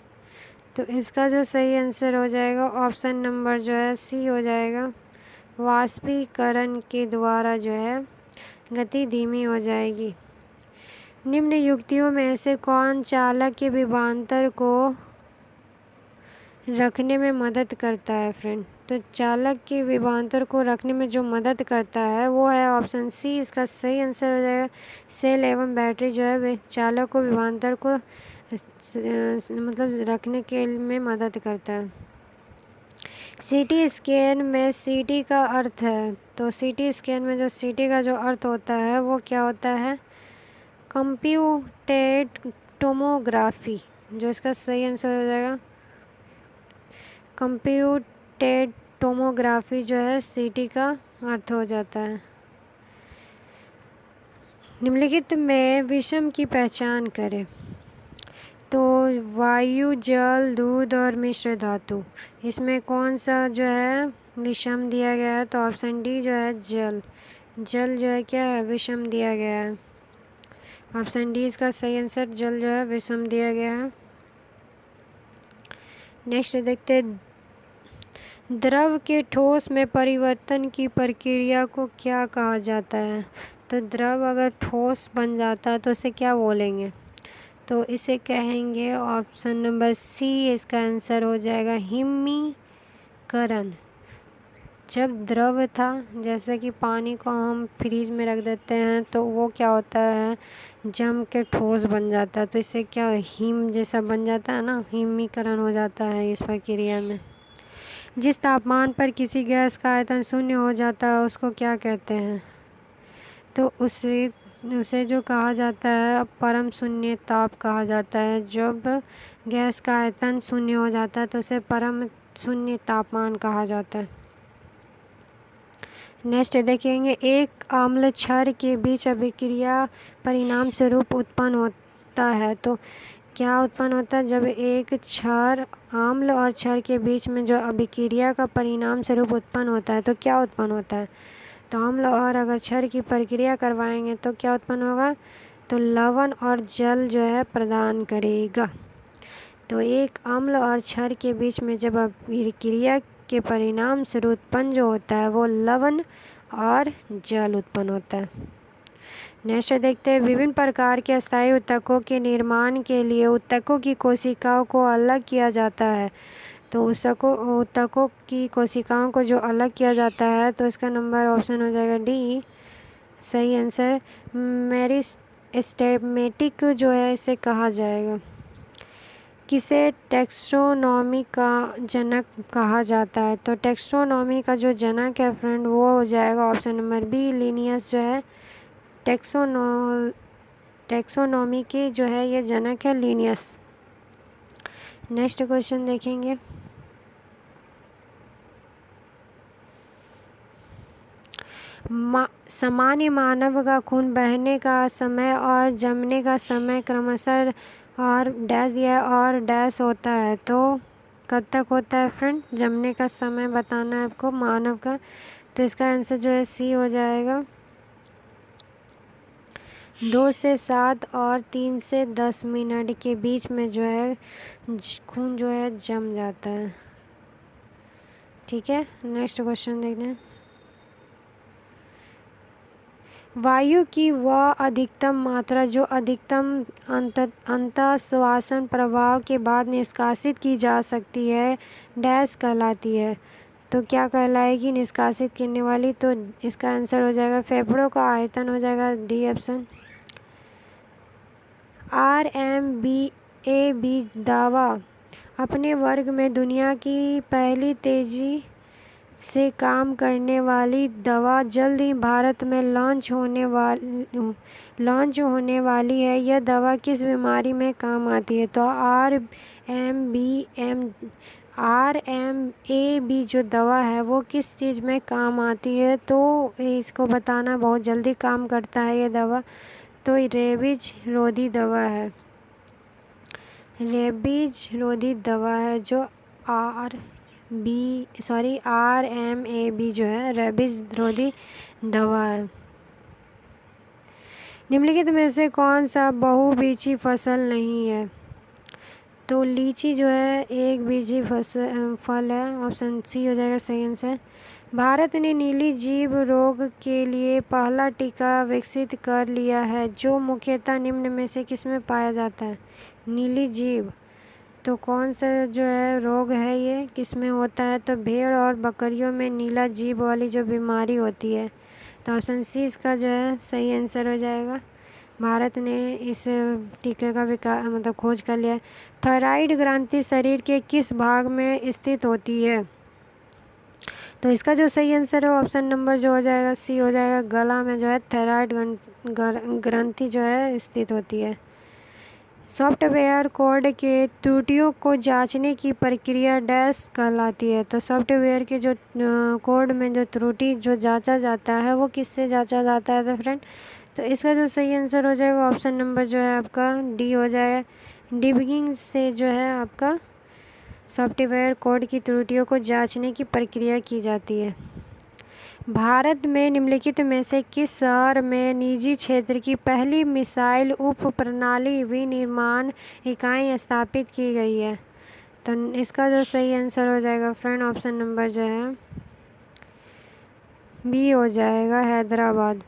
तो इसका जो सही आंसर हो जाएगा ऑप्शन नंबर जो है सी हो जाएगा। वाष्पीकरण के द्वारा जो है गति धीमी हो जाएगी। निम्न युक्तियों में से कौन चालक के विभवांतर को रखने में मदद करता है फ्रेंड? तो चालक के विभवांतर को रखने में जो मदद करता है वो है ऑप्शन सी। इसका सही आंसर हो जाएगा सेल एवं बैटरी जो है वे चालक को विभवांतर को मतलब रखने के में मदद करता है। सीटी स्कैन में सीटी का अर्थ है, तो सीटी स्कैन में जो सीटी का जो अर्थ होता है वो क्या होता है? कंप्यूटेड टोमोग्राफी, जो इसका सही आंसर हो जाएगा कंप्यूटेड टोमोग्राफी जो है सीटी का अर्थ हो जाता है। निम्नलिखित में विषम की पहचान करें। तो वायु, जल, दूध और मिश्र धातु, इसमें कौन सा जो है विषम दिया गया है? तो ऑप्शन डी जो है जल। जल जो है क्या है? विषम दिया गया है। ऑप्शन डी इसका सही आंसर, जल जो है विषम दिया गया है। नेक्स्ट देखते हैं, द्रव के ठोस में परिवर्तन की प्रक्रिया को क्या कहा जाता है? तो द्रव अगर ठोस बन जाता है तो उसे क्या बोलेंगे? तो इसे कहेंगे ऑप्शन नंबर सी, इसका आंसर हो जाएगा हिमीकरण। जब द्रव था, जैसे कि पानी को हम फ्रीज में रख देते हैं तो वो क्या होता है? जम के ठोस बन जाता है, तो इससे क्या हिम जैसा बन जाता है ना, हिमीकरण हो जाता है इस प्रक्रिया में। जिस तापमान पर किसी गैस का आयतन शून्य हो जाता है उसको क्या कहते हैं? तो उसे जो कहा जाता है परम शून्य ताप कहा जाता है। जब गैस का आयतन शून्य हो जाता है तो उसे परम शून्य तापमान कहा जाता है। नेक्स्ट देखेंगे, एक अम्ल क्षार के बीच अभिक्रिया परिणाम स्वरूप उत्पन्न होता है। तो क्या उत्पन्न होता है? जब एक क्षार अम्ल और क्षार के बीच में जो अभिक्रिया का परिणाम स्वरूप उत्पन्न होता है तो क्या उत्पन्न होता है? तो अम्ल और अगर क्षार की प्रक्रिया करवाएंगे तो क्या उत्पन्न होगा? तो लवण और जल जो है प्रदान करेगा। तो एक अम्ल और क्षार के बीच में जब अभिक्रिया के परिणाम स्वरूप उत्पन्न जो होता है वो लवण और जल उत्पन्न होता है। नेक्स्ट देखते हैं, विभिन्न प्रकार के अस्थायी ऊतकों के निर्माण के लिए ऊतकों की कोशिकाओं को अलग किया जाता है। तो ऊतकों की कोशिकाओं को जो अलग किया जाता है तो इसका नंबर ऑप्शन हो जाएगा डी, सही आंसर मेरिस्टेमेटिक जो है इसे कहा जाएगा। किसे टैक्सोनॉमी का जनक कहा जाता है? तो टैक्सोनॉमी का जो जनक है फ्रेंड वो हो जाएगा ऑप्शन नंबर बी, लिनियस जो है टैक्सोनॉमी के जो है ये जनक है लिनियस। नेक्स्ट क्वेश्चन देखेंगे, सामान्य मानव का खून बहने का समय और जमने का समय क्रमशः और डैश दिया है और डैश होता है। तो कब तक होता है फ्रेंड? जमने का समय बताना है आपको मानव का। तो इसका आंसर जो है सी हो जाएगा 2 से 7 और 3 से 10 मिनट के बीच में जो है खून जो है जम जाता है। ठीक है, नेक्स्ट क्वेश्चन देखते हैं, वायु की वह अधिकतम मात्रा जो अधिकतम अंतःश्वासन प्रभाव के बाद निष्कासित की जा सकती है डैश कहलाती है। तो क्या कहलाएगी निष्कासित करने वाली? तो इसका आंसर हो जाएगा फेफड़ों का आयतन हो जाएगा डी ऑप्शन। RMBAB दावा अपने वर्ग में दुनिया की पहली तेजी से काम करने वाली दवा जल्द ही भारत में लॉन्च होने वाली है। यह दवा किस बीमारी में काम आती है? तो RMAB जो दवा है वो किस चीज़ में काम आती है? तो इसको बताना बहुत जल्दी काम करता है ये दवा। तो रेबीज रोधी दवा है, रेबीज रोधी दवा है जो RMAB जो है रेबीज विरोधी दवा है। निम्नलिखित में से कौन सा बहुबीजी फसल नहीं है? तो लीची जो है एक बीजी फल है, ऑप्शन सी हो जाएगा सही आंसर। भारत ने नीली जीभ रोग के लिए पहला टीका विकसित कर लिया है जो मुख्यतः निम्न में से किसमें पाया जाता है? नीली जीभ तो कौन सा जो है रोग है ये किसमें होता है? तो भेड़ और बकरियों में नीला जीभ वाली जो बीमारी होती है। तो ऑप्शन सी इसका जो है सही आंसर हो जाएगा। भारत ने इस टीके का मतलब खोज कर लिया है। थायराइड ग्रंथि शरीर के किस भाग में स्थित होती है? तो इसका जो सही आंसर है ऑप्शन नंबर जो हो जाएगा सी हो जाएगा। गला में जो है थायराइड ग्रंथि जो है स्थित होती है। सॉफ्टवेयर कोड के त्रुटियों को जांचने की प्रक्रिया डैश कहलाती है? तो सॉफ्टवेयर के जो कोड में जो त्रुटि जो जांचा जाता है वो किससे जांचा जाता है? तो फ्रेंड तो इसका जो सही आंसर हो जाएगा ऑप्शन नंबर जो है आपका डी हो जाएगा। डिबगिंग से जो है आपका सॉफ्टवेयर कोड की त्रुटियों को जांचने की प्रक्रिया की जाती है। भारत में निम्नलिखित में से किस शहर में निजी क्षेत्र की पहली मिसाइल उप प्रणाली विनिर्माण इकाई स्थापित की गई है? तो इसका जो सही आंसर हो जाएगा फ्रेंड ऑप्शन नंबर जो है बी हो जाएगा, हैदराबाद।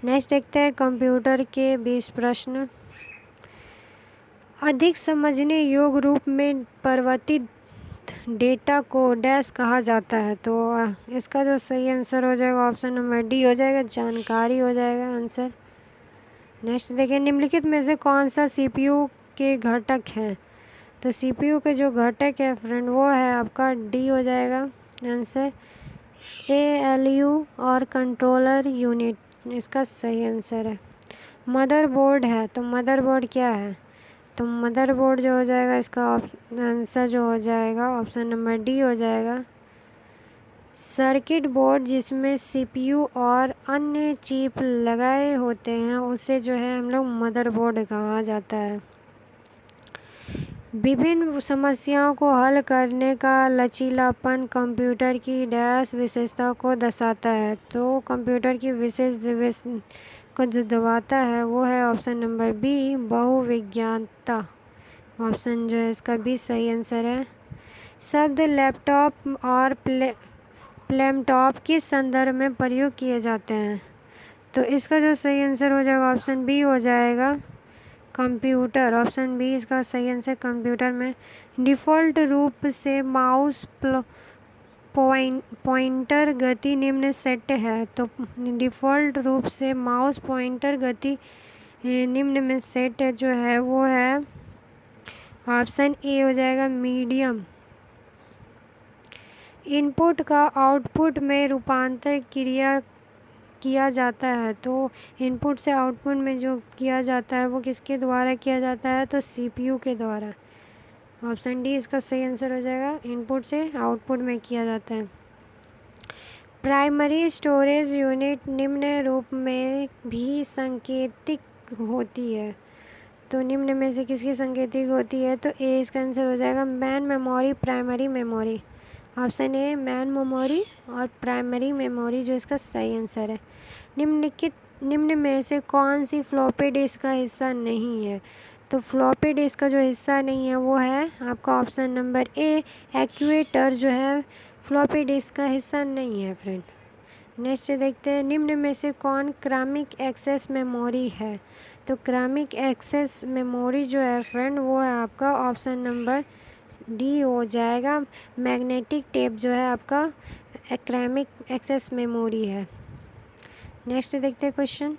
नेक्स्ट देखते हैं कंप्यूटर के 20 प्रश्न। अधिक समझने योग्य रूप में परिवर्तित डेटा को डैश कहा जाता है? तो इसका जो सही आंसर हो जाएगा ऑप्शन नंबर डी हो जाएगा, जानकारी हो जाएगा आंसर। नेक्स्ट देखिए निम्नलिखित में से कौन सा सीपीयू के घटक हैं? तो सीपीयू के जो घटक है फ्रेंड वो है आपका डी हो जाएगा आंसर, एएलयू और कंट्रोलर यूनिट इसका सही आंसर है। मदरबोर्ड है तो मदरबोर्ड क्या है? तो मदरबोर्ड जो हो जाएगा इसका आंसर जो हो जाएगा ऑप्शन नंबर डी हो जाएगा। सर्किट बोर्ड जिसमें सीपीयू और अन्य चिप लगाए होते हैं उसे जो है हम लोग मदरबोर्ड कहा जाता है। विभिन्न समस्याओं को हल करने का लचीलापन कंप्यूटर की डैश विशेषता को दर्शाता है? तो कंप्यूटर की विशेष को जो दबाता है वो है ऑप्शन नंबर बी, बहुविज्ञानता। ऑप्शन जो है इसका बी सही आंसर है। शब्द लैपटॉप और प्लेटॉप किस संदर्भ में प्रयोग किए जाते हैं? तो इसका जो सही आंसर हो जाएगा ऑप्शन बी हो जाएगा, कंप्यूटर। ऑप्शन बी इसका सही आंसर कंप्यूटर में। डिफ़ॉल्ट रूप से माउस पॉइंटर गति निम्न सेट है? तो डिफ़ॉल्ट रूप से माउस पॉइंटर गति निम्न में सेट जो है वो है ऑप्शन ए हो जाएगा, मीडियम। इनपुट का आउटपुट में रूपांतर किया जाता है? तो इनपुट से आउटपुट में जो किया जाता है वो किसके द्वारा किया जाता है? तो सीपीयू के द्वारा। ऑप्शन डी इसका सही आंसर हो जाएगा, इनपुट से आउटपुट में किया जाता है। प्राइमरी स्टोरेज यूनिट निम्न रूप में भी संकेतिक होती है? तो निम्न में से किसकी संकेतिक होती है? तो ए इसका आंसर हो जाएगा, man memory, primary memory. Option a man memory और प्राइमरी मेमोरी जो इसका सही आंसर है। निम्न में से कौन सी फ्लॉपी डिस्क का हिस्सा नहीं है? तो फ्लॉपी डिस्क का जो हिस्सा नहीं है वो है आपका ऑप्शन नंबर ए, एक्चुएटर जो है फ्लॉपी डिस्क का हिस्सा नहीं है फ्रेंड। नेक्स्ट देखते हैं निम्न में से कौन क्रमिक एक्सेस मेमोरी है? तो क्रमिक एक्सेस मेमोरी जो है फ्रेंड वो है आपका ऑप्शन नंबर डी हो जाएगा, मैग्नेटिक टेप जो है आपका क्रमिक एक्सेस मेमोरी है। नेक्स्ट देखते हैं क्वेश्चन।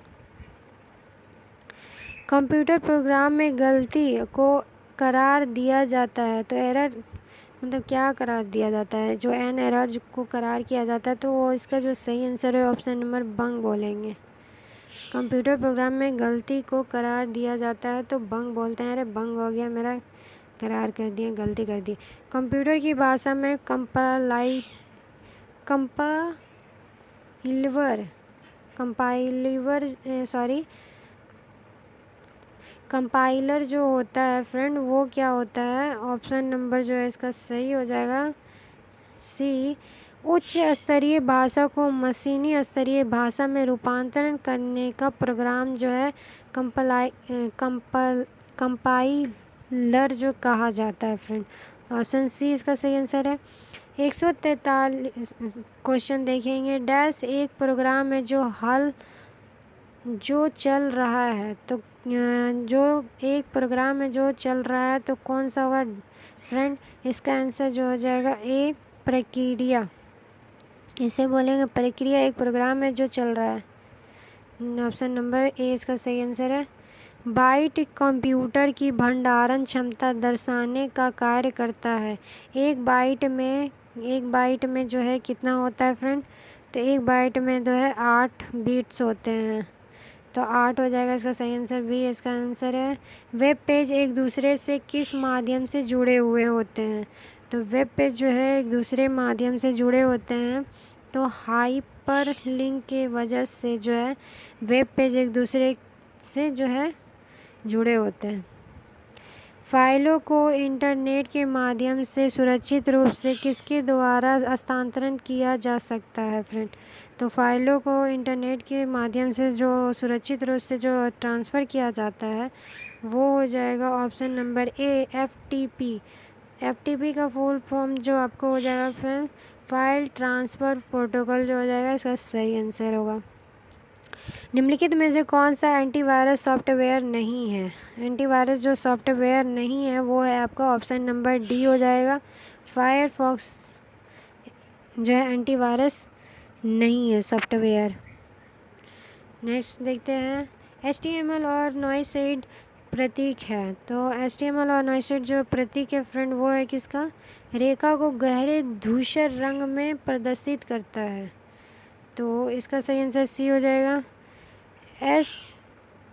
कंप्यूटर प्रोग्राम में गलती को करार दिया जाता है? तो एरर मतलब क्या करार दिया जाता है? जो एन एरर को करार किया जाता है तो वो इसका जो सही आंसर है ऑप्शन नंबर बंग बोलेंगे। कंप्यूटर प्रोग्राम में गलती को करार दिया जाता है तो बंग बोलते हैं, अरे बंग हो गया मेरा, करार कर दिए, गलती कर दी। कंप्यूटर की भाषा में कंपाइलर जो होता है फ्रेंड वो क्या होता है, ऑप्शन नंबर जो है इसका सही हो जाएगा सी। उच्च स्तरीय भाषा को मशीनी स्तरीय भाषा में रूपांतरण करने का प्रोग्राम जो है कंपाइलर जो कहा जाता है फ्रेंड। ऑप्शन सी इसका सही आंसर है। 143 क्वेश्चन देखेंगे। डैश एक प्रोग्राम है जो चल रहा है, तो जो एक प्रोग्राम है जो चल रहा है तो कौन सा होगा फ्रेंड, इसका आंसर जो हो जाएगा ए प्रक्रिया। इसे बोलेंगे प्रक्रिया, एक प्रोग्राम है जो चल रहा है। ऑप्शन नंबर ए इसका सही आंसर है। बाइट कंप्यूटर की भंडारण क्षमता दर्शाने का कार्य करता है। एक बाइट में जो है कितना होता है फ्रेंड, तो एक बाइट में जो है 8 बिट्स होते हैं, तो 8 हो जाएगा इसका सही आंसर। बी इसका आंसर है। वेब पेज एक दूसरे से किस माध्यम से जुड़े हुए होते हैं, तो वेब पेज जो है एक दूसरे माध्यम से जुड़े होते हैं, तो हाइपर लिंक के वजह से जो है वेब पेज एक दूसरे से जो है जुड़े होते हैं। फाइलों को इंटरनेट के माध्यम से सुरक्षित रूप से किसके द्वारा हस्तांतरण किया जा सकता है फ्रेंड, तो फाइलों को इंटरनेट के माध्यम से जो सुरक्षित रूप से जो ट्रांसफ़र किया जाता है वो हो जाएगा option number A FTP। FTP का फुल फॉर्म जो आपको हो जाएगा फ्रेंड फाइल ट्रांसफ़र प्रोटोकॉल जो हो जाएगा इसका सही आंसर होगा। निम्नलिखित में से कौन सा एंटीवायरस सॉफ्टवेयर नहीं है, एंटीवायरस जो सॉफ्टवेयर नहीं है वो है आपका ऑप्शन नंबर डी हो जाएगा। फायरफॉक्स जो है एंटीवायरस नहीं है सॉफ्टवेयर। नेक्स्ट देखते हैं। HTML और नॉइसेड प्रतीक है, तो HTML और नॉइसेड जो प्रतीक है फ्रेंड वो है किसका, रेखा को गहरे धूसर रंग में प्रदर्शित करता है, तो इसका सही आंसर सी हो जाएगा।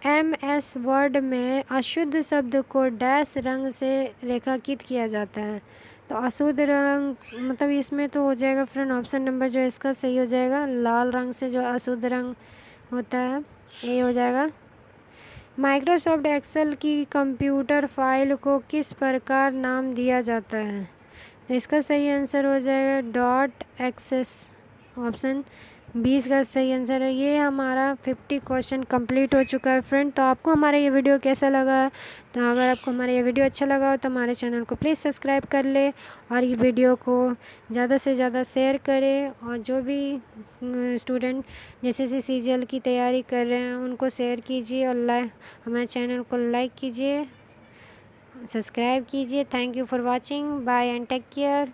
MS वर्ड में अशुद्ध शब्द को डैश रंग से रेखांकित किया जाता है, तो अशुद्ध रंग मतलब इसमें तो हो जाएगा फ्रेंड ऑप्शन नंबर जो इसका सही हो जाएगा, लाल रंग से जो अशुद्ध रंग होता है ये हो जाएगा। माइक्रोसॉफ्ट एक्सेल की कंप्यूटर फाइल को किस प्रकार नाम दिया जाता है, तो इसका सही आंसर हो जाएगा .xs। ऑप्शन 20 का सही आंसर है। ये हमारा 50 क्वेश्चन कंप्लीट हो चुका है फ्रेंड। तो आपको हमारा ये वीडियो कैसा लगा, तो अगर आपको हमारा ये वीडियो अच्छा लगा हो तो हमारे चैनल को प्लीज़ सब्सक्राइब कर ले और ये वीडियो को ज़्यादा से ज़्यादा शेयर करें, और जो भी स्टूडेंट जैसे CGL की तैयारी कर रहे हैं उनको शेयर कीजिए और हमारे चैनल को लाइक कीजिए, सब्सक्राइब कीजिए। Thank you for watching, bye and take care.